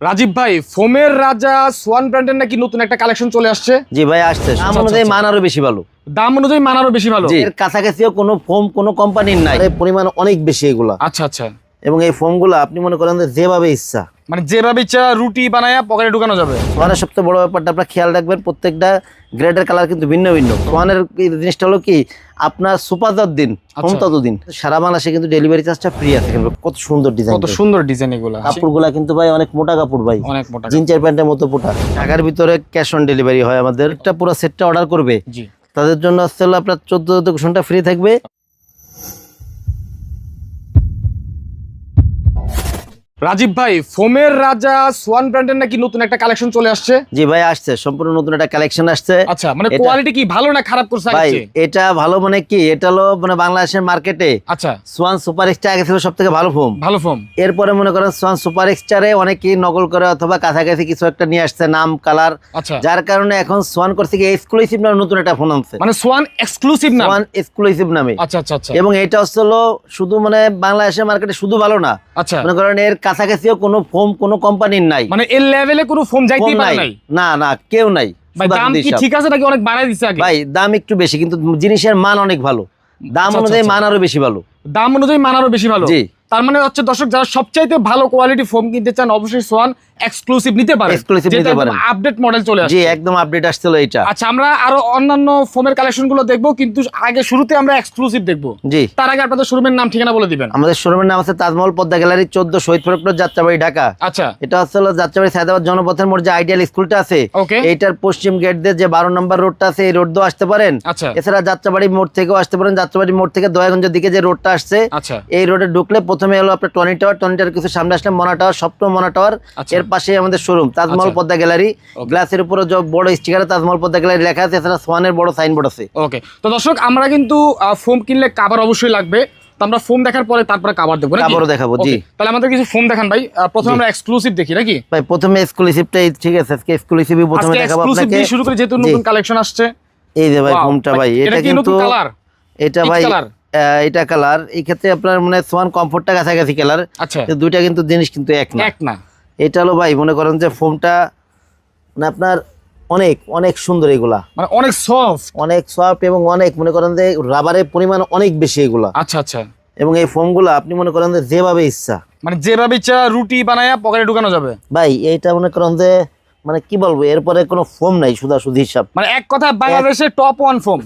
রাজীব ভাই, ফোমের রাজা সোয়ান ব্র্যান্ডের নাকি নতুন একটা কালেকশন চলে আসছে। জি ভাই, আসছে। দাম অনুযায়ী মান আরো বেশি ভালো। দাম অনুযায়ী মান আরো বেশি ভালো। এর কাছাকাছিও কোনো ফোম কোনো কোম্পানির নাই, এর পরিমাণ অনেক বেশি এগুলা। আচ্ছা আচ্ছা। এবং এই ফোমগুলো আপনি মনে করেন যে যেভাবে ইচ্ছা, মানে যেভাবে ইচ্ছা রুটি বানায়া পকেটে ঢুকানো যাবে। সোয়ানের সবচেয়ে বড় ব্যাপারটা আপনার খেয়াল রাখবেন, প্রত্যেকটা গ্রেডের কালার কিন্তু ভিন্ন ভিন্ন। সোয়ানের জিনিসটা হলো কি, আপনার সুপার যতদিন ফোম ততদিন সারা বাংলাদেশে কিন্তু ডেলিভারি চার্জটা ফ্রি আছে। কত সুন্দর ডিজাইন, কত সুন্দর ডিজাইন এগুলা। কাপড়গুলা কিন্তু ভাই অনেক মোটা কাপড় ভাই, অনেক মোটা, জিন্সের প্যান্টের মতো মোটা। ঢাকার ভিতরে ক্যাশ অন ডেলিভারি হয় আমাদের। একটা পুরো সেটটা অর্ডার করবে, জি, তাদের জন্য আসলে আপনার 14 ঘন্টা ফ্রি থাকবে। রাজীব ভাই, ফোমের রাজা সোয়ান ব্র্যান্ডের নাকি নতুন একটা কালেকশন চলে আসছে। জি ভাই, আসছে, সম্পূর্ণ নতুন একটা কালেকশন আসছে। আচ্ছা, মানে কোয়ালিটি কি ভালো না খারাপ করছে ভাই? এটা ভালো মানে কি, এটা হলো মানে বাংলাদেশের মার্কেটে আচ্ছা সোয়ান সুপার এক্সট্রা আগে ছিল সব থেকে ভালো ফোম। ভালো ফোম। এরপরে মনে করেন সোয়ান সুপার এক্সট্রারে অনেকেই নকল করে অথবা কাছাকাছি কিছু একটা নিয়ে আসছে নাম কালার। আচ্ছা, যার কারণে এখন সোয়ান করছে কি এক্সক্লুসিভ নামে নতুন একটা ফোন আনছে, মানে সোয়ান এক্সক্লুসিভ নাম, সোয়ান এক্সক্লুসিভ নামে। আচ্ছা আচ্ছা আচ্ছা। এবং এটা হলো শুধু মানে বাংলাদেশের মার্কেটে শুধু ভালো না, আচ্ছা, মনে করেন এর কাছাকাছিও কোনো ফোম কোনো কোম্পানির নাই, মানে এর লেভেলে কোনো ফোম যাইতেই পারে নাই। না না, কেউ নাই। ভাই দাম কি ঠিক আছে নাকি অনেক বাড়ায় দিছে আগে? ভাই দাম একটু বেশি, কিন্তু জিনিসের মান অনেক ভালো। দাম আচ্ছা, অনুযায়ী আচ্ছা, মান আরো বেশি ভালো। দাম অনুযায়ী মান আরো বেশি ভালো। জি। তার মানে হচ্ছে দর্শক, যারা সবচাইতে ভালো কোয়ালিটি ফোম কিনতে চান অবশ্যই সোয়ান এক্সক্লুসিভ নিতে পারেন। এক্সক্লুসিভ নিতে পারেন। আপডেট মডেল চলে আসছে। জি, একদম আপডেট আসছিল এটা। আচ্ছা, আমরা আরো অন্যান্য ফোমের কালেকশন গুলো দেখবো, কিন্তু আগে শুরুতে আমরা এক্সক্লুসিভ দেখবো। জি। তার আগে আপনাদের শোরুমের নাম ঠিকানা বলে দিবেন। আমাদের শোরুমের নাম আছে তাজমহল পদ্মা গ্যালারি 14 শহীদ ফরক রোড, যাত্রাবাড়ি, ঢাকা। আচ্ছা, এটা হলো যাত্রাবাড়ি সায়দাবাদ জনপথের মোড় যে আইডিয়াল স্কুলটা আছে, ওকে, এইটার পশ্চিম গেট দিয়ে যে 12 নম্বর রোডটা আছে, এই রোড দিয়েও আসতে পারেন। আচ্ছা, এছাড়া যাত্রাবাড়ি মোড় থেকেও আসতে পারেন। যাত্রাবাড়ি মোড় থেকে দয়াগঞ্জের দিকে যে রোডটা আসছে, আচ্ছা, এই রোডে ঢুকলে প্রথমে হলো আপনার টনি টাওয়ার, টনি টাওয়ার কিছু সামনে আসলে মনা টাওয়ার, সপ্তম মনা টাওয়ার, আচ্ছা, এর পাশে আমাদের শোরুম তাজমহল পদ্মা গ্যালারি। গ্লাসের উপরে যে বড় স্টিকারে তাজমহল পদ্মা গ্যালারি লেখা আছে, এছাড়া সোয়ানের বড় সাইনবোর্ড আছে। ওকে। তো দর্শক, আমরা কিন্তু ফোম কিনলে কভার অবশ্যই লাগবে। তো আমরা ফোম দেখার পরে তারপরে কভার দেখবো, নাকি? কভারও দেখাবো। জি, তাহলে আমাদের কিছু ফোম দেখান ভাই। প্রথমে আমরা এক্সক্লুসিভ দেখি, নাকি ভাই? প্রথমে এক্সক্লুসিভটাই ঠিক আছে, আজকে এক্সক্লুসিভই প্রথমে দেখাবো আপনাকে। শুরু করে, যেহেতু নতুন কালেকশন আসছে। এই যে ভাই ফোমটা ভাই, এটা কিন্তু কালার, এটা ভাই এটা কালার। এই ক্ষেত্রে আপনার মানে সোয়ান কমফোর্টটা কাছাকাছি কালার। আচ্ছা, দুইটা কিন্তু জিনিস কিন্তু এক না। এটা হলো ভাই মনে করেন যে ফোমটা মানে আপনার অনেক অনেক সুন্দর, এগুলা মানে অনেক সফট এবং অনেক মনে করেন যে রাবারের পরিমাণ অনেক বেশি এগুলা। আচ্ছা আচ্ছা। এবং এই ফোমগুলো আপনি মনে করেন যে যেভাবে ইচ্ছা, মানে যেভাবে ইচ্ছা রুটি বানায়া পকেটে ঢুকানো যাবে ভাই। এইটা মনে করেন যে মানে কি বলবো, এরপরে কোনো ফোম নাই, সুদা হিসাব। মানে এক কথা বাংলাদেশের টপ 1 ফোম।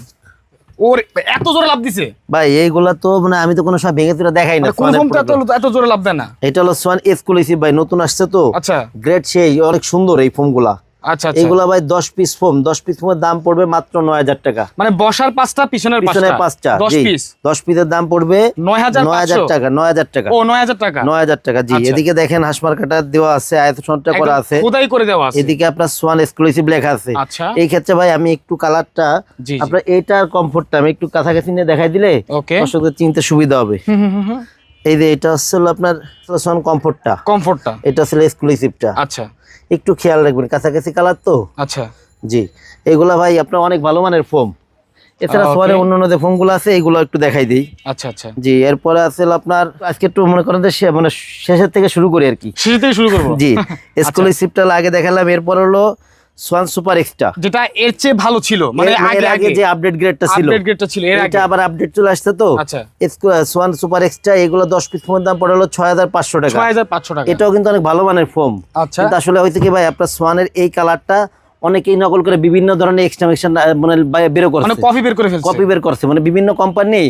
ওর এত জোরে লাভ দিছে ভাই, এইগুলা তো মানে আমি তো কোনো সময় ভেঙে তুলে দেখাই না। কোন ফোমটা এত জোরে লাভ দেয় না? এটা হলো সোয়ান এক্সক্লুসিভ ভাই, নতুন আসছে তো। আচ্ছা, গ্রেড সেই অনেক সুন্দর এই ফোমগুলা। আচ্ছা, এগুলা ভাই 10 পিস ফোম, 10 পিস ফোমের দাম পড়বে মাত্র 9000 টাকা। মানে বসার 5টা, পিছনের 5টা, 10 পিস, 10 পিসের দাম পড়বে 9000 টাকা। 9000 টাকা। ও 9000 টাকা, 9000 টাকা। জি, এদিকে দেখেন হাসমার কাটা দেওয়া আছে, আয়তনটা করা আছে, খোদাই করে দেওয়া আছে। এদিকে আপনার সোয়ান এক্সক্লুসিভ লেখা আছে। আচ্ছা, এই ক্ষেত্রে ভাই আমি একটু কালারটা আপনার এইটার কমফোর্টটা আমি একটু কাছাকাছি নিয়ে দেখাই দিলে দর্শকদের চিনতে সুবিধা হবে। এই যে এটা হচ্ছে আপনার সোয়ান কমফোর্টটা, এটা হচ্ছে এক্সক্লুসিভটা। আচ্ছা, একটু খেয়াল রাখবেন, কাছাকাছি কালার তো। আচ্ছা, জি, এগুলা ভাই আপনার অনেক ভালো মানের ফোম। এছাড়া সোয়ারের অন্যান্য যে ফোমগুলো আছে এগুলো একটু দেখাই দিই। আচ্ছা আচ্ছা। জি, এরপরে আছে আপনার আজকে একটু মনে করেন যে মানে শেষের থেকে শুরু করি আর কি। শেষ থেকে শুরু করব। জি, এক্সক্লুসিভটা আগে দেখালাম, এরপর হলো সোয়ান সুপার এক্সট্রা, যেটা এর চেয়ে ভালো ছিল, মানে আগে যে আপডেট গ্রেডটা ছিল, এটা আবার আপডেট চলে আসছে তো। আচ্ছা, সোয়ান সুপার এক্সট্রা এগুলো 10 পিস ফোমের দাম পড়ে হলো 6500 টাকা। 6500 টাকা। এটাও কিন্তু অনেক ভালো মানের ফোম। আচ্ছা, কিন্তু আসলে হইছে কি ভাই, আপনার সোয়ানের এই কালারটা অনেকেই নকল করে বিভিন্ন ধরনের এক্সটেনশন মানে বের করছে, মানে কপি বের করছে, মানে বিভিন্ন কোম্পানি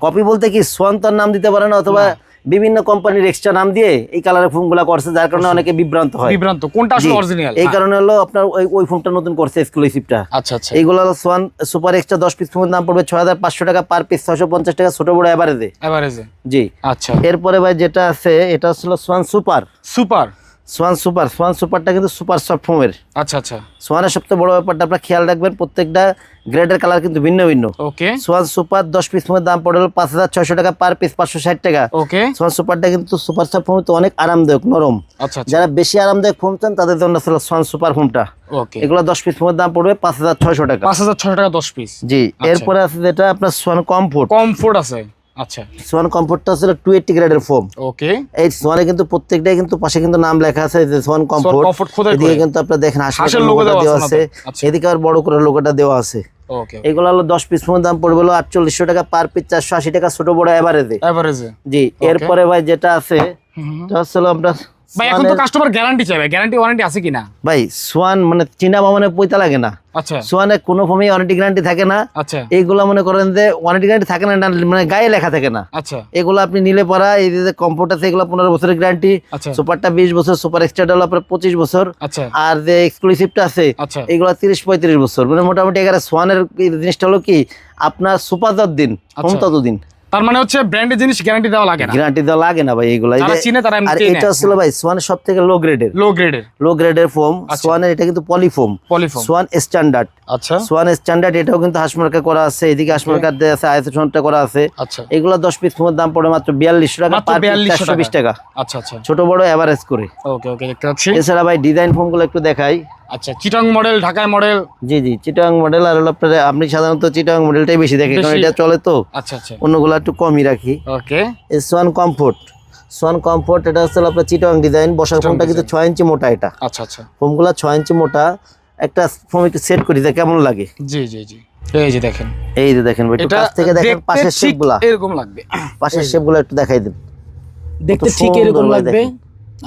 কপি বলতে কি সোয়ান তার নাম দিতে পারে না, অথবা বিভিন্ন কোম্পানির এক্সট্রা নাম দিয়ে এই কালারের ফোমগুলো করছে, যার কারণে অনেকে বিভ্রান্ত কোনটা আসলে অরিজিনাল। এই কারণে হলো আপনার ওই ফোমটা নতুন করছে এক্সক্লুসিভটা। আচ্ছা আচ্ছা। এইগুলো হলো সোয়ান সুপার এক্সট্রা 10 পিস ফোমের দাম পড়বে 6500 টাকা পার পিস, 650 টাকা ছোট বড় এভারেজে। জি। আচ্ছা, এরপরে ভাই যেটা আছে এটা হচ্ছে সোয়ান সুপারটা কিন্তু সুপার সফট ফোমের। আচ্ছা আচ্ছা। সোয়ানের সবচেয়ে বড় ব্যাপারটা আপনার খেয়াল রাখবেন, প্রত্যেকটা গ্রেডের কালার কিন্তু ভিন্ন ভিন্ন। ওকে। সোয়ান সুপার 10 পিস ফোমের দাম পড়ে হলো 5600 টাকা পার পিস, 560 টাকা। ওকে। সোয়ান সুপারটা কিন্তু সুপার সফট ফোম তো অনেক আরামদায়ক, নরম। আচ্ছা, যারা বেশি আরামদায়ক ফোম চান তাদের জন্য ছিল সোয়ান সুপার ফোমটা। ওকে। এগুলো 10 পিস ফোমের দাম পড়বে 5600 টাকা। 5600 টাকা 10 পিস। জি, এরপরে আছে যেটা আপনার সোয়ান কমফোর্ট আছে। আচ্ছা সোয়ান কমফোর্টটা হচ্ছে 280 গ্রেডের ফোম। ওকে, এই সোয়ানে কিন্তু প্রত্যেকটাই কিন্তু পাশে কিন্তু নাম লেখা আছে যে সোয়ান কমফোর্ট। এদিকে কিন্তু আপনারা দেখেন হাঁসের লোগোটা দেওয়া আছে, এদিকে আর বড় করে লোগোটা দেওয়া আছে। ওকে, এগুলো হলো 10 পিস ফোন, দাম পড়বে হলো 4800 টাকা পার পিস, 480 টাকা ছোট বড় এভারেজে। জি, এরপরে ভাই যেটা আছে এটা হলো আমরা ভাই, এখন তো কাস্টমার গ্যারান্টি চাই ভাই, গ্যারান্টি ওয়ারেন্টি আছে কিনা? ভাই সোয়ান মানে চিনা মানে পয়তা লাগে না। আচ্ছা, সোয়ানে কোনো ফর্মে ওয়ারেন্টি গ্যারান্টি থাকে না। আচ্ছা, এইগুলা মনে করেন যে ওয়ারেন্টি গ্যারান্টি থাকে না, মানে গায়ে লেখা থাকে না। আচ্ছা, এগুলো আপনি নিলে পরা এই যে কমফোর্ট আছে এগুলো 15 বছরের গ্যারান্টি, সুপারটা 20 বছর, সুপার এক্সট্রা হলো আপনার 25 বছর, আচ্ছা, আর যে এক্সক্লুসিভটা আছে এগুলো 30-35 বছর। মানে মোটামুটি এখানে সোয়ানের জিনিসটা হলো কি আপনার সুপার যতদিন কম ততদিন। তার মানে হচ্ছে ব্র্যান্ডের জিনিস গ্যারান্টি দেওয়া লাগে না, গ্যারান্টি দেওয়া লাগে না ভাই এগুলা। আর এটা ছিল ভাই সোয়ানের সবথেকে লো গ্রেডের ফোম। সোয়ানের এটা কিন্তু পলিফোম, সোয়ান স্ট্যান্ডার্ড। আচ্ছা, সোয়ান স্ট্যান্ডার্ড এটাও কিন্তু হাঁসমার্কা করা আছে, এদিকে হাঁসমার্কা দেয়া আছে, আইএসও করা আছে। আচ্ছা, এগুলা 10 পিস ফোমের দাম পড়ে মাত্র 4200 টাকা পার পিস, 420 টাকা। আচ্ছা, আচ্ছা, ছোট বড় এভারেজ করে। ওকে, ওকে, দেখতে পাচ্ছি। এছাড়া ভাই ডিজাইন ফোমগুলো একটু দেখাই। আচ্ছা, চিটাং মডেল, ঢাকায় মডেল। জি, চিটাং মডেল। আর হলো আপনার আপনি সাধারণত চিটাং মডেলটাই বেশি দেখেন, কারণ এটা চলে তো। আচ্ছা, আচ্ছা, অন্যগুলো একটু কমই রাখি। ওকে, সোয়ান কমফোর্ট এটা হচ্ছে আপনার চিটাং ডিজাইন। বসার ফোমটা কিন্তু 6 ইঞ্চি মোটা এটা। আচ্ছা, আচ্ছা, ফোমগুলো 6 ইঞ্চি মোটা। একটা ফোম একটু সেট করি যে কেমন লাগে। জি, জি, জি, এই যে দেখেন, ভাই একটু কাছ থেকে দেখেন পাশের শেপগুলো, এরকম লাগবে। পাশের শেপগুলো একটু দেখাই দেন, দেখতে ঠিক এরকম লাগবে।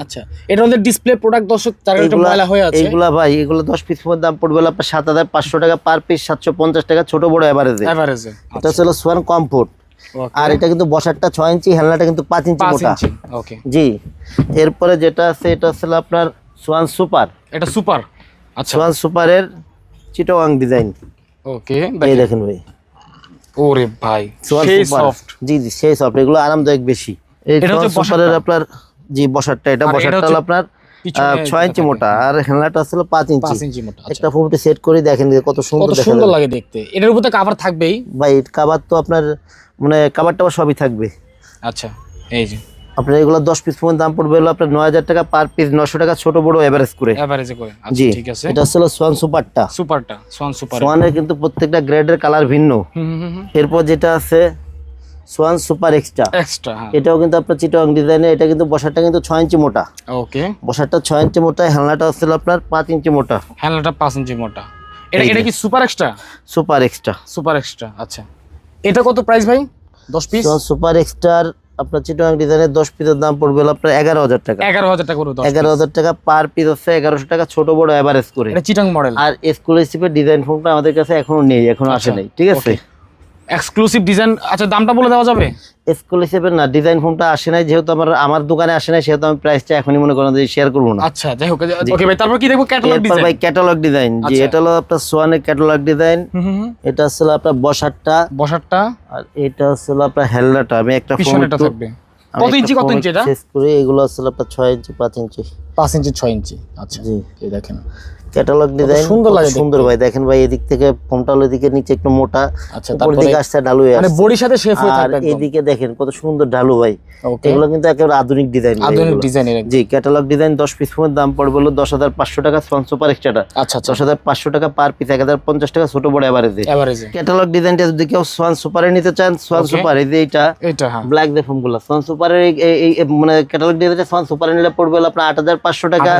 আচ্ছা, এটা আমাদের ডিসপ্লে প্রোডাক্ট, দর্শক তার একটা ময়লা হয়ে আছে। এগুলা ভাই এগুলো 10 পিস এর দাম পড়বে আপনার 7500 টাকা পার পিস, 750 টাকা ছোট বড় এভারেজে। এটা হলো সোয়ান কমফোর্ট। আর এটা কিন্তু বসারটা 6 ইঞ্চি, হেলনাটা কিন্তু 5 ইঞ্চি মোটা। ওকে, জি। এরপরে যেটা আছে এটা হলো আপনার সোয়ান সুপার। এটা সুপার। আচ্ছা, সোয়ান সুপারের চিটাগাং ডিজাইন। ওকে, এই দেখেন ভাই, ওরে ভাই সেই সফট। জি, সেই সফট। এগুলো আরামদায়ক বেশি। এই সোয়ান সুপারের আপনার বসারটা, এটা বসারটা হলো আপনার 6 ইঞ্চি মোটা, আর হেলনাটা ছিল 5 ইঞ্চি মোটা। একটা ফোমটা সেট করে দেখেন কত সুন্দর লাগে দেখতে। এটার উপরে কভার থাকবেই ভাই, কভার তো আপনার মানে কভারটা সবই থাকবে। আচ্ছা, এই যে আপনার এগুলো 10 পিস ফোন দাম পড়বে হলো আপনার 9000 টাকা পার পিস, 900 টাকা ছোট বড় এভারেজ করে। আচ্ছা, ঠিক আছে। এটা হলো সোয়ান সুপারটা। সোয়ানের কিন্তু প্রত্যেকটা গ্রেডের কালার ভিন্ন। এরপর যেটা আছে সোয়ান সুপার এক্সট্রা। এটাও কিন্তু আপনার চিটাগাং ডিজাইনে। এটা কিন্তু বসারটা কিন্তু 6 ইঞ্চি মোটা। ওকে, বসারটা 6 ইঞ্চি মোটা, হেলনাটা হচ্ছে আপনার 5 ইঞ্চি মোটা। হেলনাটা 5 ইঞ্চি মোটা। এটা কি সুপার এক্সট্রা? Super extra. আচ্ছা, এটা কত প্রাইস ভাই? 10 পিস সুপার এক্সট্রার আপনার চিটাগাং ডিজাইনের 10 পিসের দাম পড়বে আপনার 11000 টাকা। 11000 টাকা করে 11000 টাকা পার পিস হচ্ছে 1100 টাকা ছোট বড় এভারেজ করে। এটা চিটাগাং মডেল। আর এক্সক্লুসিভের ডিজাইন ফোনটা আমাদের কাছে এখনো নেই, এখনো আসে নাই। ঠিক আছে, এক্সক্লুসিভ ডিজাইন। আচ্ছা, দামটা বলে দেওয়া যাবে? এক্সক্লুসিভের না, ডিজাইন ফোনটা আসে নাই, যেহেতু আমার দোকানে আসে নাই, সেহেতু আমি প্রাইসটা এখনই মনে করেন যে শেয়ার করব না। আচ্ছা, যাই হোক। ওকে ভাই, তারপর কি দেখবো? Catalogue design. ভাই ক্যাটালগ ডিজাইন। জি, এটা হলো আপনার সোয়ানের ক্যাটালগ ডিজাইন। এটা হচ্ছে আপনার বসারটা। আর এটা হচ্ছে আপনার হেলনাটা। আমি একটা ফোন থাকবে কত ইঞ্চি এটা শেষ করে। এগুলো হচ্ছে আপনার 6 ইঞ্চি 5 ইঞ্চি 6 ইঞ্চি। আচ্ছা, জি, এই দেখেন ক্যাটালগ ডিজাইন সুন্দর ভাই। দেখেন ভাই, এদিক থেকে ফোনটা হলো এদিকে নিচে একটু মোটা, উপর দিকে আসছে ঢালু হয়ে, মানে বডির সাথে শেপ হয়ে থাকে। আর এদিকে দেখেন কত সুন্দর ঢালু ভাই। এগুলো কিন্তু একেবারে আধুনিক ডিজাইন। জি, ক্যাটালগ ডিজাইন 10 পিস ফোনের দাম পড়বে হলো 10500 টাকা সোয়ান সুপার এক্সট্রা। আচ্ছা, 10500 টাকা পার পিস, 1050 টাকা ছোট বড় এভারেজে। ক্যাটালগ ডিজাইনটা যদি কেউ সোয়ান সুপারে নিতে চান, সোয়ান সুপার এই যে এটা ব্ল্যাক যে ফোনগুলো সোয়ান সুপারের এই মানে ক্যাটালগ ডিজাইনটা সোয়ান সুপারে নিলে পড়বে হলো আপনার 8500 টাকা।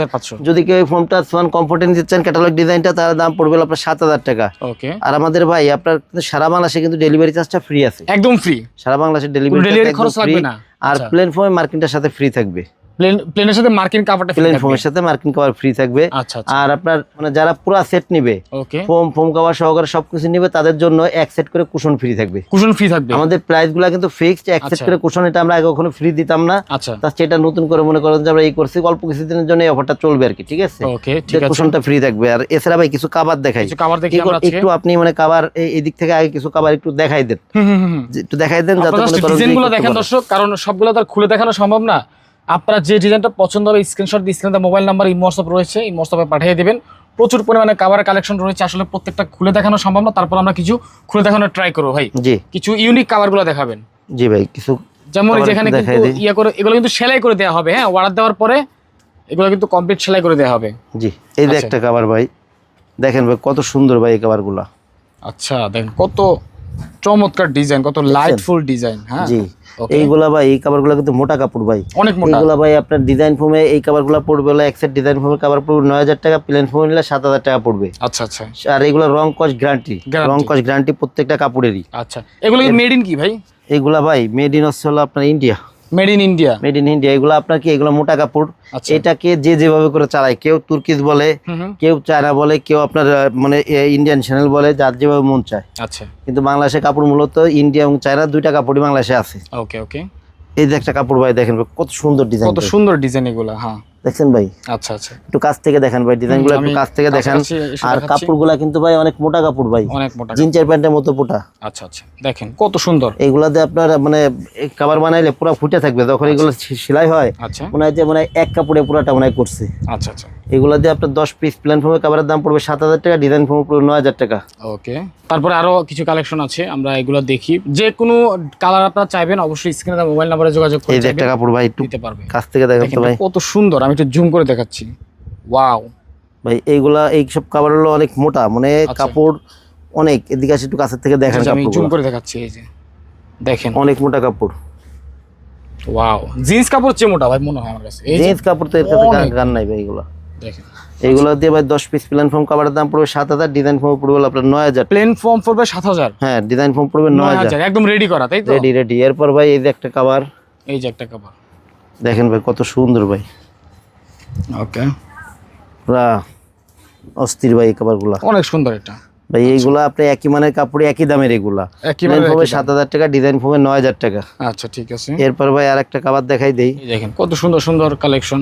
যদি কেউ এই ফোনটা সোয়ান কমফোর্টে নিতে চান ক্যাটালগ ডিজাইনটা, তার দাম পড়বে আপনার 7000 টাকা। ওকে, আর আমাদের ভাই আপনার সারা বাংলাদেশে কিন্তু ডেলিভারি চার্জটা ফ্রি আছে, একদম ফ্রি। সারা বাংলাদেশে ডেলিভারি খরচ লাগবে না। আর প্লেন ফোমে মার্কিংটার সাথে ফ্রি থাকবে। প্লেনের সাথে মার্কিং কভারটা ফ্রি থাকবে, ফোমের সাথে মার্কিং কভার ফ্রি থাকবে। আর আপনার মানে যারা পুরো সেট নেবে, ফোম কভার সহকারে সবকিছু নেবে, তাদের জন্য এক সেট করে কুশন ফ্রি থাকবে। আমাদের প্রাইসগুলো কিন্তু ফিক্সড, এক সেট করে কুশন। এটা আমরা আগে কখনো ফ্রি দিতাম না। তা সেটা নতুন করে মনে করেন যে আমরা এই করছি, অল্প কিছুদিনের জন্য এই অফারটা চলবে আর কি। ঠিক আছে, কুশনটা ফ্রি থাকবে। আর এছাড়া ভাই কিছু কভার দেখাই, একটু আপনি মানে কভার এই দিক থেকে আগে কিছু কভার একটু দেখাই দেন, একটু দেখাই দেন যাতে মনে করেন ডিজাইনগুলো দেখেন দর্শক, কারণ সবগুলো তো আর খুলে দেখানো সম্ভব না। আপনারা যে ডিজাইনটা পছন্দ হবে স্ক্রিনশট দিয়ে স্ক্রিনে মোবাইল নাম্বার এই হোয়াটসঅ্যাপ রয়েছে, এই হোয়াটসঅ্যাপে পাঠিয়ে দেবেন। প্রচুর পরিমাণে কভার কালেকশন রয়েছে, আসলে প্রত্যেকটা খুলে দেখানো সম্ভব না, তারপর আমরা কিছু খুলে দেখানোর ট্রাই করব। ভাই জি, কিছু ইউনিক কভারগুলো দেখাবেন। জি ভাই, কিছু যেমন যেখানে কিন্তু ইয়া করে এগুলো কিন্তু সেলাই করে দেওয়া হবে। হ্যাঁ, অর্ডার দেওয়ার পরে এগুলো কিন্তু কমপ্লিট সেলাই করে দেওয়া হবে। জি, এই যে একটা কভার ভাই, দেখেন ভাই কত সুন্দর ভাই এই কভারগুলো। আচ্ছা, দেখেন কত চমৎকার ডিজাইন, কত লাইটফুল ডিজাইন। হ্যাঁ জি, এইগুলা ভাই এই কভারগুলো কিন্তু মোটা কাপড় ভাই, অনেক মোটা। এইগুলা ভাই আপনার ডিজাইন ফোমে এই কভারগুলো পড়বে হলো এক সেট ডিজাইন ফোমের কভার পড়বে 9000 টাকা, প্লেন ফোম নিলে 7000 টাকা পড়বে। আচ্ছা আচ্ছা। আর এগুলো রং কস গ্যারান্টি, রং কস গ্যারান্টি প্রত্যেকটা কাপড়েরই। আচ্ছা, এগুলো কি মেড ইন কি ভাই? এইগুলা ভাই মেড ইন হলো আপনার India, made in India, made in India. এগুলো আপনার কি এগুলো মোটা কাপড়, এটাকে যে যেভাবে করে চালায়, কেউ তুর্কিজ বলে, কেউ চায়না বলে, কেউ আপনার মানে ইন্ডিয়ান চ্যানেল বলে, যার যেভাবে মন চায়। আচ্ছা, কিন্তু বাংলাদেশে কাপড় মূলত ইন্ডিয়া এবং চায়না দুইটা কাপড়ই বাংলাদেশে আছে। ওকে ওকে। এই যে একটা কাপড় ভাই দেখেন কত সুন্দর ডিজাইন, কত সুন্দর ডিজাইন এগুলো। হ্যাঁ দেখছেন ভাই? আচ্ছা আচ্ছা, একটু কাছ থেকে দেখেন ভাই, ডিজাইনগুলো একটু কাছ থেকে দেখেন। আর কাপড়গুলো কিন্তু ভাই অনেক মোটা কাপড় ভাই, অনেক মোটা, জিন্সের প্যান্টের মতো মোটা। আচ্ছা আচ্ছা, দেখেন কত সুন্দর। এইগুলাতে আপনার মানে কভার বানাইলে পুরো ফুটে থাকবে, যখন এগুলো সেলাই হয় আচ্ছা মনে হয় যে মানে এক কাপড়ে পুরোটা মনে হয় করছে। আচ্ছা আচ্ছা, এগুলা দিয়ে আপনার 10 পিস প্ল্যান ফর্মের কভারের দাম পড়বে 7000 টাকা, ডিজাইন ফর্ম পড়বে 9000 টাকা। ওকে, তারপরে আরো কিছু কালেকশন আছে, আমরা এগুলো দেখি। যে কোনো কালার আপনারা চাইবেন অবশ্যই স্ক্রিনে মোবাইল নাম্বারে যোগাযোগ করে এই যে একটা কাপড় ভাই একটু নিতে পারবে। কাছ থেকে দেখেন তো ভাই কত সুন্দর, আমি একটু জুম করে দেখাচ্ছি। ওয়াও ভাই, এইগুলা এই সব কভার হলো অনেক মোটা, মানে কাপড় অনেক। এদিকে আসে একটু কাছের থেকে দেখেন, আমি জুম করে দেখাচ্ছি। এই যে দেখেন অনেক মোটা কাপড়। ওয়াও, জিন্স কাপড় চেয়ে মোটা ভাই মনে হয় আমার কাছে। এই জিন্স কাপড় তো এর কাছে গান নাই ভাই। এগুলা দেখেন, এইগুলো দিয়ে ভাই 10 পিস প্লেন ফর্ম কভারের দাম পড়বে 7000, ডিজাইন ফর্ম পড়বে আপনার 9000। প্লেন ফর্ম পড়বে 7000, হ্যাঁ ডিজাইন ফর্ম পড়বে 9000, একদম রেডি করা, তাই তো? Ready ready. এরপর ভাই এই যে একটা কভার, এই যে একটা কভার দেখেন ভাই কত সুন্দর ভাই। ওকে, পুরা অস্থির ভাই এই কভারগুলা, অনেক সুন্দর এটা ভাই। এইগুলা আপনি একই মানের কাপড়ে একই দামের, এগুলা প্লেন ফর্মে 7000 টাকা, ডিজাইন ফর্মে 9000 টাকা। আচ্ছা ঠিক আছে। এরপর ভাই আরেকটা কভার দেখাই দেই, দেখেন কত সুন্দর সুন্দর কালেকশন।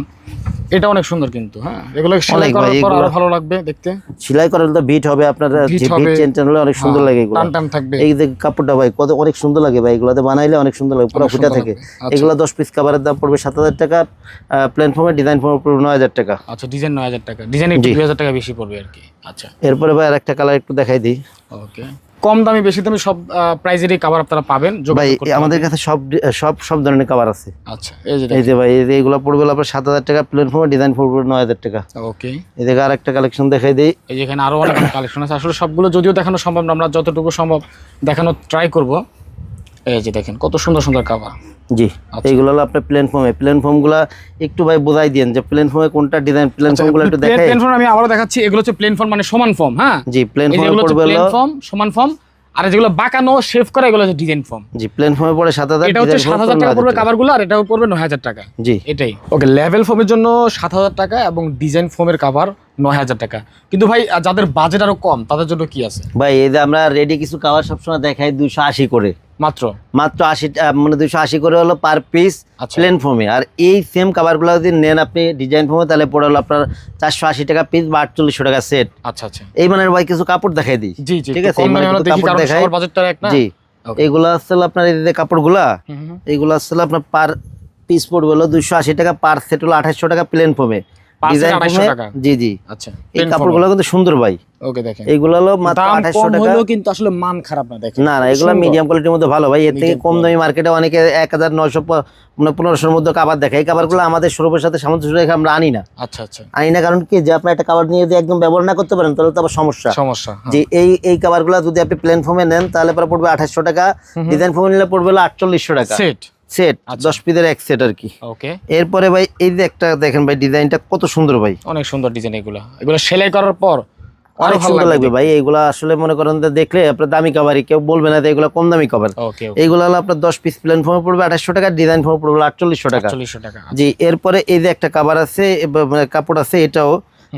এটা অনেক সুন্দর কিন্তু। হ্যাঁ, এগুলো সেলাই করার পর আরো ভালো লাগবে দেখতে। সেলাই করার তো বিট হবে আপনার, বিট চেঞ্জ হলে অনেক সুন্দর লাগে এগুলো, টান টান থাকবে। এই যে কাপড়টা ভাই কত অনেক সুন্দর লাগে ভাই, এগুলাতে বানাইলে অনেক সুন্দর লাগে, পুরো ফুটা থাকে। এগুলা 10 পিস কভারের দাম পড়বে 7000 টাকা, প্লেন ফর্মে, ডিজাইন ফর্মে পড়বে 9000 টাকা। আচ্ছা, ডিজাইন 9000 টাকা, ডিজাইন একটু 2000 টাকা বেশি পড়বে আর কি। আচ্ছা, এরপরে ভাই আরেকটা কালার একটু দেখাই দিই। ওকে, কম দামি বেশি দামি সব প্রাইজেরই কভার আপনারা পাবেন ভাই। আমাদের কাছে সব ধরনের কভার আছে। আচ্ছা, এই যে ভাই, এই যে এগুলো পড়বে আপনার 7000 টাকা, প্লেন ফর্মে, ডিজাইন পড়বে 9000 টাকা। ওকে, এই যে আরেকটা কালেকশন দেখাই দেই। এই যে এখানে আরো অনেক কালেকশন আছে, আসলে সবগুলো যদিও দেখানো সম্ভব না, আমরা যতটুকু সম্ভব দেখানোর ট্রাই করব। এই যে দেখেন কত সুন্দর সুন্দর কভার। জি, এইগুলো হলো আপনার প্লেন ফর্মে। প্লেন ফর্মগুলো একটু ভাই বোঝাই দেন যে প্লেন ফর্মে কোনটা ডিজাইন, প্লেন ফর্মগুলো একটু দেখাই। প্লেন ফর্ম আমি আবারো দেখাচ্ছি, এগুলো হচ্ছে প্লেন ফর্ম মানে সমান ফর্ম। হ্যাঁ জি, প্লেন ফর্মে পড়বে প্লেন ফর্ম, সমান ফর্ম। আর যেগুলো বাঁকানো শেভ করা এগুলো হচ্ছে ডিজাইন ফর্ম। জি, প্লেন ফর্মে পড়ে 7000, এটা হচ্ছে 7000 টাকা পড়বে কভারগুলো, আর এটাও পড়বে 9000 টাকা। জি, এটাই। ওকে, লেভেল ফর্মের জন্য 7000 টাকা এবং ডিজাইন ফর্মের কভার 9000 টাকা। কিন্তু ভাই যাদের বাজেট আরো কম তাদের জন্য কি আছে ভাই? এই যে আমরা রেডি কিছু কভার সবসময় দেখাই 280 করে, মাত্র 80 মানে 280 করে হলো পার পিস প্লেন ফর্মে। আর এই সেম কভারগুলো যদি নেন আপনি ডিজাইন ফর্মে, তাহলে পড়ে হলো আপনার 480 টাকা পিস বা 4800 টাকা সেট। আচ্ছা আচ্ছা, এই মানের ভাই কিছু কাপড় দেখাই দিই। জি জি, ঠিক আছে, কম দামে আমরা দেখি কারণ সবার বাজেটটা এক না। জি, এগুলো আসলে আপনার এই যে কাপড়গুলা, এগুলো আসলে আপনার পার পিস পড়বে হলো 280 টাকা, পার সেট হলো 2800 টাকা প্লেন ফর্মে, ডিজাইন ফর্মে। জি জি, আচ্ছা। এই কাপড়গুলো কিন্তু সুন্দর ভাই। ওকে, দেখেন এইগুলো হলো মাত্র 2800 টাকা, হলো কিন্তু আসলে মান খারাপ না। দেখেন না না, এগুলো মিডিয়াম কোয়ালিটির মধ্যে ভালো ভাই। এর থেকে কম দামি মার্কেটে অনেকে 1900 মানে 1500 মধ্যে কাভার দেখায়। এই কাভারগুলো আমাদের শোরুমের সাথে সামঞ্জস্য রেখে আমরা আনি না। আচ্ছা আচ্ছা, আনি না কারণ কি, যে আপনি একটা কাভার নিয়ে যদি একদম ব্যবহার না করতে পারেন তাহলে তো আবার সমস্যা। যে এই কাভারগুলো যদি আপনি প্লেন ফর্মে নেন তাহলে পরে পড়বে 2800 টাকা, ডিজাইন ফর্মে নিলে পড়বে 4800 টাকা সেট, 10 পিসের এক সেট আর কি। ওকে, এরপরে ভাই এই যে একটা দেখেন ভাই, ডিজাইনটা কত সুন্দর ভাই, অনেক সুন্দর ডিজাইন। এগুলো সেলাই করার পর অনেক সুন্দর লাগবে ভাই। এইগুলা আসলে মনে করেন দেখলে আপনার দামি কভারই, কেউ বলবে না যে এগুলো কম দামি কভার। এইগুলো হলো আপনার 10 পিস প্লেন ফর্মে পড়বে 2800 টাকা, ডিজাইন ফর্মে পড়বে 4800 টাকা। জি, এরপরে এই যে একটা কভার আছে, কাপড় আছে, এটাও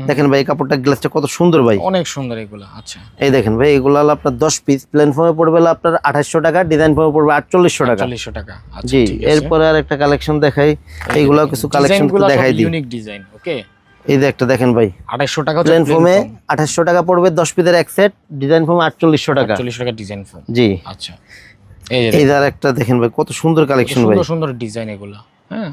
দেখেন ভাই, কাপড়টা গ্লাসটা কত সুন্দর ভাই, অনেক সুন্দর এগুলো। আচ্ছা, এই দেখেন ভাই, এগুলো হলো আপনার 10 পিস প্লেন ফর্মে পড়বে আপনার 2800 টাকা, ডিজাইন ফর্মে পড়বে 4800 টাকা। জি, এরপরে আর একটা কালেকশন দেখাই। এইগুলো কিছু কালেকশন দেখাই দিই, ইউনিক ডিজাইন। ওকে, এই যে একটা দেখেন ভাই, 2800 টাকা প্লেন ফর্মে, 2800 টাকা পড়বে 10 পিসের এক সেট, ডিজাইন ফর্মে 4800 টাকা। 4800 টাকা ডিজাইন ফর্ম। জি, আচ্ছা। এই যে একটা দেখেন ভাই, কত সুন্দর কালেকশন ভাই, সুন্দর ডিজাইন এগুলো। হ্যাঁ,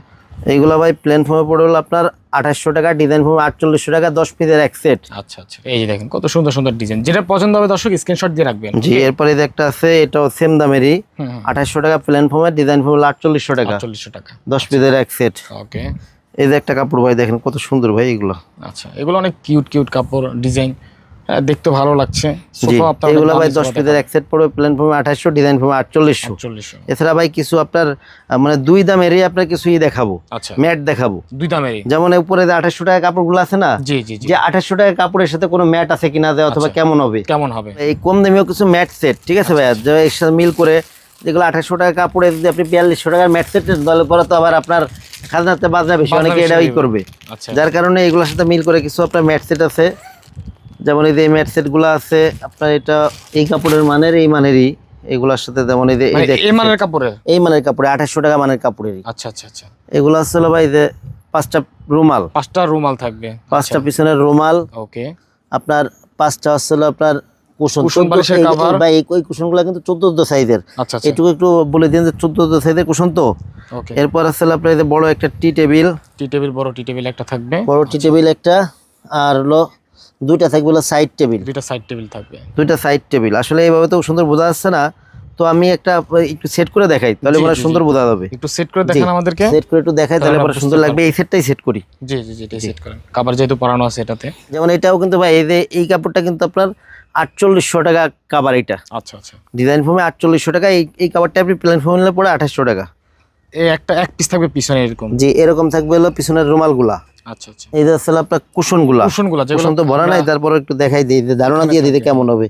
এইগুলা ভাই প্লেন ফর্মে পড়বে আপনার 2800 টাকা, ডিজাইন ফর্মে 4800 টাকা, 10 পিসের এক সেট। আচ্ছা আচ্ছা, এই যে দেখেন কত সুন্দর সুন্দর ডিজাইন, যেটা পছন্দ হবে দর্শক স্ক্রিনশট দিয়ে রাখবেন। জি, এরপরে এই যে একটা আছে, এটাও সেম দামেরই, 2800 টাকা প্লেন ফর্মে, ডিজাইন ফর্মে 4800 টাকা, 4800 টাকা, 10 পিসের এক সেট। ওকে, এই যে একটা কাপড় ভাই, দেখেন কত সুন্দর ভাই এগুলো। আচ্ছা, এগুলো অনেক কিউট কিউট কাপড় ডিজাইন, দেখতে ভালো লাগছে। এগুলো ভাই 10 পিসের এক সেট পড়বে, প্ল্যান ফর্মে 2800, ডিজাইন ফর্মে 4800। এছাড়া ভাই কিছু আপনার মানে দুই দামেরই আপনার কিছুই দেখাবো, ম্যাট দেখাবো দুই দামেরই। যেমন উপরে যে 2800 টাকা কাপড়গুলো আছে না, যে 2800 টাকা কাপড়ের সাথে কোনো ম্যাট আছে কিনা দেয়, অথবা কেমন হবে এই কম দামিও কিছু ম্যাট সেট, ঠিক আছে ভাইয়া, যে একসাথে মিল করে যেগুলো 2800 টাকা কাপড়ে যদি আপনি 4200 টাকার ম্যাট সেট দলে পরে তো আবার আপনার খাজনাতে বাজনা বেশি, অনেকে এটাই করবে। যার কারণে এগুলোর সাথে মিল করে কিছু আপনার ম্যাট সেট আছে। যেমন এই যে ম্যাট সেট গুলো আছে আপনার, এটা এই কাপড়ের মানের এই মানেরই এগুলোর সাথে, যেমন এই যে এই মানের কাপড়ে 2800 টাকা মানের কাপড়েরই। আচ্ছা আচ্ছা আচ্ছা। এগুলো আসলে ভাই যে 5টা রুমাল থাকবে, 5টা পিছনের রুমাল। ওকে, আপনার 5টা আসলে আপনার কুশন ভাই, ওই কুশনগুলো কিন্তু 14 সাইজের। এটুকু একটু বলে দিন যে 14 সাইজের কুশন তো। এরপর আসলে আপনার এই যে বড় একটা টি টেবিল, বড় টি টেবিল একটা থাকবে, বড় টি টেবিল একটা, আর হলো দুইটা থাকবে হলো সাইড টেবিল, দুইটা সাইড টেবিল। আসলে এইভাবে তো সুন্দর বোঝা যাচ্ছে না, তো আমি একটা একটু সেট করে দেখাই, তাহলে পরে সুন্দর বোঝা যাবে। একটু সেট করে দেখান আমাদেরকে, সেট করে একটু দেখাই, তাহলে পরে সুন্দর লাগবে। এই সেটটাই সেট করি। জি জি জি, এটাই সেট করেন। কভার যেহেতু পরানো আছে এটাতে, যেমন এটাও কিন্তু ভাই এই যে এই কাপড়টা কিন্তু আপনার 4800 টাকা কভার এটা। আচ্ছা আচ্ছা, ডিজাইন ফর্মে 4800 টাকা। এই কভারটা আপনি প্লেন ফর্মে নিলে পড়ে 2800 টাকা। এই একটা এক পিস থাকবে পিছনে এরকম, জি এরকম থাকবে হলো পিছনের রুমালগুলা। আচ্ছা আচ্ছা, এই যে আসলে আপনার কুশনগুলা কুশন তো ভরা নাই, তারপর একটু দেখাই দিই, ধারণা দিয়ে দিতে কেমন হবে।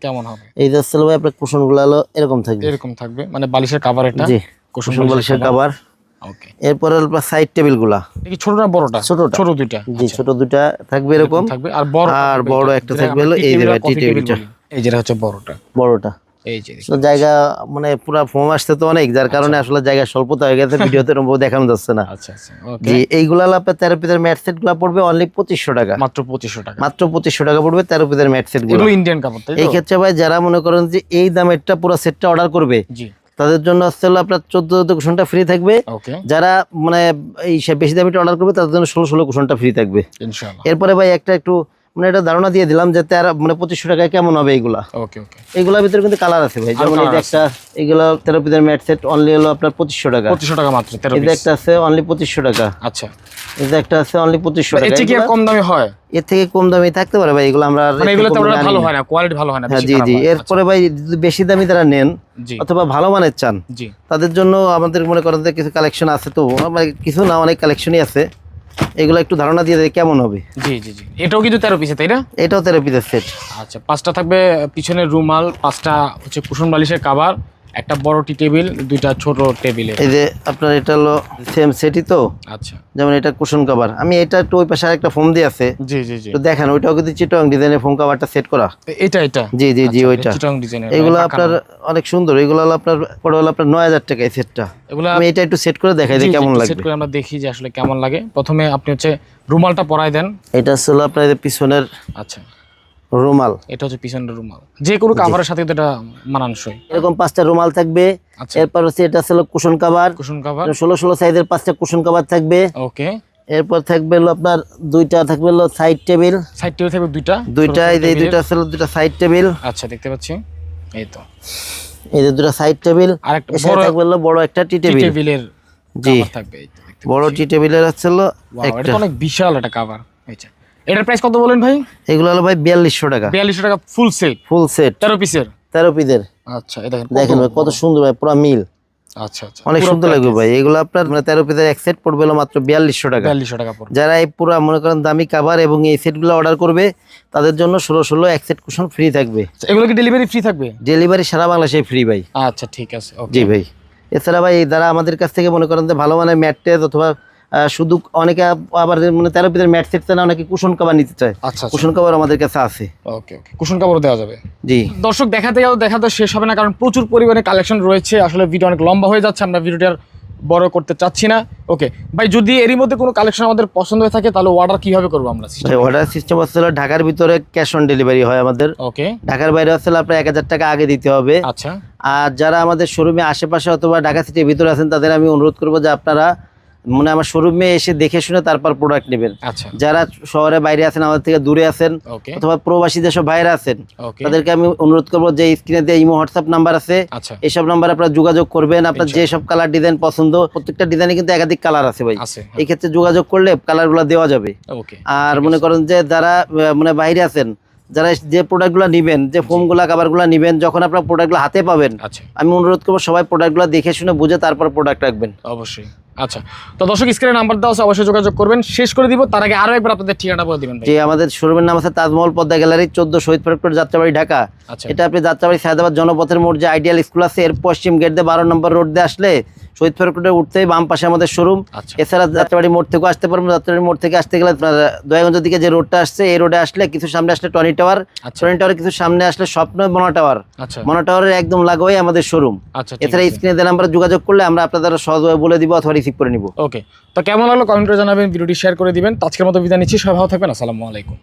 এই যে আসলে ভাই আপনার কুশনগুলা হলো এরকম থাকবে, মানে বালিশের কভার এটা। জি, কুশন বালিশের কভার। ওকে, এরপর আপনার সাইড টেবিলগুলা, এটা কি ছোটটা বড়টা? ছোট দুইটা। জি, ছোট দুইটা থাকবে এরকম থাকবে, আর বড় একটা থাকবে হলো এই যে টি টেবিলটা, এই যেটা হচ্ছে বড়টা। এই যে জায়গা মানে পুরো ফর্ম আসতে তো অনেক, যার কারণে আসলে জায়গা স্বল্পতা হয়ে গেছে, ভিডিওতে দেখানো যাচ্ছে না। আচ্ছা আচ্ছা, ওকে। এইগুলা আপনার 13 পিসের ম্যাট সেট গুলো পড়বে অনলি 2500 টাকা, মাত্র 2500 টাকা পড়বে 13 পিসের ম্যাট সেট গুলো। ইন্ডিয়ান কাপড়, তাই তো? এই ক্ষেত্রে ভাই যারা মনে করেন যে এই দামেরটা পুরো সেটটা অর্ডার করবে, জি, তাদের জন্য আসলে আপনার 14 কুশনটা ফ্রি থাকবে। যারা মানে এই বেশি দামিটা অর্ডার করবে তাদের জন্য 16 কুশনটা ফ্রি থাকবে ইনশাআল্লাহ। এরপরে ভাই একটা একটু মানে এটা ধারণা দিয়ে দিলাম যে মানে 2500 টাকায় কেমন হবে এইগুলা। ওকে ওকে, এইগুলার ভিতরে কিন্তু কালার আছে ভাই, যেমন এই একটা এগুলা 13 পিসের ম্যাট সেট অনলি হলো আপনার 2500 টাকা। 2500 টাকা মাত্র 13 পিস। এই একটা আছে অনলি 2500 টাকা। আচ্ছা, এই একটা আছে অনলি 2500 টাকা। এটা কি কম দামে হয়? এর থেকে কম দামে থাকতে পারে ভাই, এগুলো আমরা মানে এগুলো তো ভালো হয় না, কোয়ালিটি ভালো হয় না, বেশি খারাপ হয়। জি জি, এরপরে ভাই যদি বেশি দামি তারা নেন অথবা ভালো মানের চান, জি, তাদের জন্য আমাদের মনে করেন যে কিছু কালেকশন আছে, তো কিছু না অনেক কালেকশনই আছে, এগুলো একটু ধারণা দিয়ে দেয় কেমন হবে। জি জি জি, এটাও কিন্তু 13 পিসে, তাই না? এটাও 13 পিসের সেট। আচ্ছা, 5টা থাকবে পিছনের রুমাল, 5টা হচ্ছে কুশন বালিশের কভার, একটা বড় টি টেবিল, দুইটা ছোট টেবিল। এই যে আপনার এটা হলো সেম সেটই তো। আচ্ছা, যেমন এটা কুশন কভার, আমি এটা একটু ওই পাশে আরেকটা ফোম দিয়ে আছে, জি জি জি, তো দেখেন ওইটাও কিন্তু চিটং ডিজাইনের ফোম কভারটা সেট করা। এটা জি জি জি, ওইটা চিটং ডিজাইনের। এগুলো আপনার অনেক সুন্দর, এগুলো হলো আপনার পড়ে হলো আপনার 9000 টাকা এই সেটটা। এগুলো আমি এটা একটু সেট করে দেখাই দিই কেমন লাগবে, সেট করে আমরা দেখি যে আসলে কেমন লাগে। প্রথমে আপনি হচ্ছে রুমালটা পরাই দেন। এটা হলো আপনার পিছনের, আচ্ছা, রুমাল, এটা হচ্ছে পিছনের রুমাল, যে কোনো কভারের সাথে এটা মানানসই। এরকম 5টা রুমাল থাকবে। এরপর হচ্ছে এটা হলো কুশন কভার, 16 সাইজের 5টা কুশন কভার থাকবে। ওকে, এরপর থাকবে হলো আপনার দুইটা থাকবে হলো সাইড টেবিল, থাকবে দুইটা, এই যে দুইটা হলো দুইটা সাইড টেবিল। আচ্ছা, দেখতে পাচ্ছি, এই তো এই যে দুইটা সাইড টেবিল, আর একটা বড় থাকবে হলো বড় একটা টি টেবিলের কভার থাকবে, এই তো বড় টি টেবিলের হলো একটা অনেক বিশাল একটা কভার। আচ্ছা, এটার প্রাইস কত বলেন ভাই? এগুলো হলো ভাই 4200 টাকা। 4200 টাকা ফুল সেট 13 পিসের। আচ্ছা, এটা দেখেন ভাই কত সুন্দর ভাই, পুরো মিল। আচ্ছা আচ্ছা, অনেক সুন্দর লাগবে ভাই। এগুলো আপনার মানে 13 পিসের এক সেট পড়বে হলো মাত্র 4200 টাকা। 4200 টাকা পড়বে। যারা এই পুরো মনে করেন দামি কভার এবং এই সেটগুলো অর্ডার করবে তাদের জন্য 16 এক সেট কুশন ফ্রি থাকবে। এগুলো কি ডেলিভারি ফ্রি থাকবে? ডেলিভারি সারা বাংলাদেশে ফ্রি ভাই। আচ্ছা, ঠিক আছে, ওকে। জি ভাই, এছাড়া ভাই যারা আমাদের কাছ থেকে মনে করেন যে ভালো মানের ম্যাট্রেস অথবা শুধু অনেকে আবার মানে 13 পিসের ম্যাট সেট চায় না, অনেকে কুশন কভার নিতে চায়। আচ্ছা, কুশন কভার আমাদের কাছে আছে। ওকে ওকে, কুশন কভারও দেওয়া যাবে। জি, দর্শক দেখাতে শেষ হবে না, কারণ প্রচুর পরিমাণে কালেকশন রয়েছে। আসলে ভিডিও অনেক লম্বা হয়ে যাচ্ছে, আমরা ভিডিওটা বড় করতে চাচ্ছি না। ওকে ভাই, যদি এরই মধ্যে কোনো কালেকশন আমাদের পছন্দ হয়ে থাকে তাহলে অর্ডার কিভাবে করবো আমরা? অর্ডার সিস্টেম আসলে ঢাকার ভিতরে ক্যাশ অন ডেলিভারি হয় আমাদের। ওকে, ঢাকার বাইরে আসলে আপনার 1000 টাকা আগে দিতে হবে। আচ্ছা, আর যারা আমাদের শোরুমে আশেপাশে অথবা ঢাকা সিটির ভিতরে আছেন তাদের আমি অনুরোধ করবো যে আপনারা মানে আমার শোরুমে এসে দেখে শুনে তারপর প্রোডাক্ট নেবেন। আচ্ছা, যারা শহরে বাইরে আছেন, আমাদের থেকে দূরে আছেন, অথবা প্রবাসী যেসব ভাইরা আছেন, তাদেরকে আমি অনুরোধ করবো যে স্ক্রিনে দিয়ে ইমো হোয়াটসঅ্যাপ নাম্বার আছে, এইসব নাম্বার আপনারা যোগাযোগ করবেন। আপনার যে সব কালার ডিজাইন পছন্দ, প্রত্যেকটা ডিজাইনে কিন্তু একাধিক কালার আছে ভাই, এই ক্ষেত্রে যোগাযোগ করলে কালারগুলো দেওয়া যাবে। আর মনে করেন যে যারা মানে বাইরে আছেন যারা যে প্রোডাক্টগুলো নেবেন, যে ফোমগুলা কাভারগুলো নেবেন, যখন আপনার প্রোডাক্টগুলো হাতে পাবেন, আচ্ছা, আমি অনুরোধ করবো সবাই প্রোডাক্টগুলো দেখে শুনে বুঝে তারপর প্রোডাক্ট রাখবেন। অবশ্যই। আচ্ছা, তো দর্শক স্ক্রিনে নাম্বার দেওয়া আছে, অবশ্যই যোগাযোগ করবেন। শেষ করে দিব তার আগে আরো একবার আপনাদের ঠিকানা বলে দিবেন। যে আমাদের শোরুমের নাম আছে তাজমহল পদ্মা গ্যালারি, 14 শহীদ ফেরতপুর, যাত্রাবাড়ি, ঢাকা। এটা আপনি যাত্রাবাড়ি সায়দাবাদ জনপথের মোড় যে আইডিয়াল স্কুল আছে এর পশ্চিম গেট দিয়ে 12 নম্বর রোড দিয়ে আসলে শহীদ ফেরতপুরে উঠতেই বাম পাশে আমাদের শোরুম। এছাড়া যাত্রাবাড়ি মোড় থেকে আসতে পারবেন। যাত্রাবাড়ি মোড় থেকে আসতে গেলে দয়াগঞ্জের দিকে যে রোডটা আসছে এই রোডে আসলে কিছু সামনে আসলে টনি টাওয়ার, টনি টাওয়ারের কিছু সামনে আসলে স্বপ্ন মনা টাওয়ার, মনা টাওয়ারের একদম লাগোই আমাদের শোরুম। এছাড়া স্ক্রিনে দেওয়া নাম্বারে যোগাযোগ করলে আমরা আপনাদের সহজভাবে বলে দিব অথবা রিসিভ করে নিব। ওকে, তো কেমন লাগলো কমেন্ট করে জানাবেন, ভিডিওটি শেয়ার করে দিবেন। আজকের মতো বিদায় নিচ্ছি, সবাই ভালো থাকবেন। আসসালামু আলাইকুম।